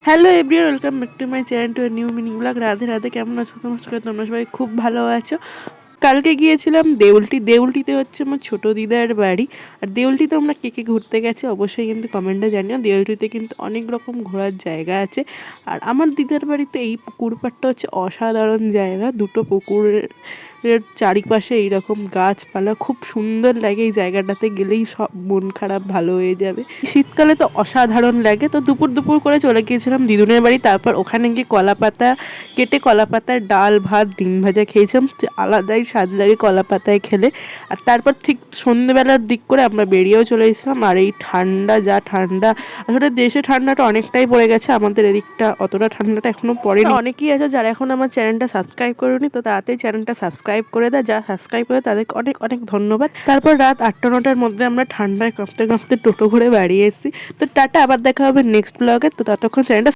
Hello everyone, welcome back to my channel to new mini blog. Radhe Radhe. কেমন আছো তোমরা সবাই? তোমরা সবাই খুব ভালো আছো। কালকে গিয়েছিলাম দেউলটিতে হচ্ছে আমার ছোটো দিদার বাড়ি। আর দেউলটিতে আমরা কে কে ঘুরতে গেছে অবশ্যই কিন্তু কমেন্টে জানিও। দেউলটিতে কিন্তু অনেক রকম ঘোরার জায়গা আছে। আর আমার দিদার বাড়িতে এই পুকুর পাড়টা হচ্ছে অসাধারণ জায়গা। দুটো পুকুরের চারিপাশে এইরকম গাছপালা, খুব সুন্দর লাগে। এই জায়গাটাতে গেলেই সব মন খারাপ ভালো হয়ে যাবে। শীতকালে তো অসাধারণ লাগে। তো দুপুর দুপুর করে চলে গিয়েছিলাম দিদুনের বাড়ি। তারপর ওখানে গিয়ে কলা পাতা কেটে কলা পাতার ডাল ভাত ডিম ভাজা খেয়েছিলাম। আলাদাই স্বাদ লাগে কলা পাতায় খেলে। আর তারপর ঠিক সন্ধ্যেবেলার দিক করে আমরা বেরিয়েও চলে এসেছিলাম। আর এই ঠান্ডা, যা ঠান্ডা! আসলে দেশে ঠান্ডাটা অনেকটাই পড়ে গেছে, আমাদের এদিকটা অতটা ঠান্ডাটা এখনো পড়েনি। অনেকেই আছে যারা এখন আমার চ্যানেলটা সাবস্ক্রাইব করেনি, তো তাড়াতাড়ি চ্যানেলটা সাবস্ক্রাইব করে দেয়। যা সাবস্ক্রাইব করে তাদেরকে অনেক অনেক ধন্যবাদ। তারপর রাত 8টা-9টার মধ্যে আমরা ঠান্ডায় কাঁপতে কাঁপতে টোটো করে বাড়ি এসেছি। তো টাটা, আবার দেখা হবে নেক্সট ব্লগে। তো ততক্ষণ চ্যানেলটা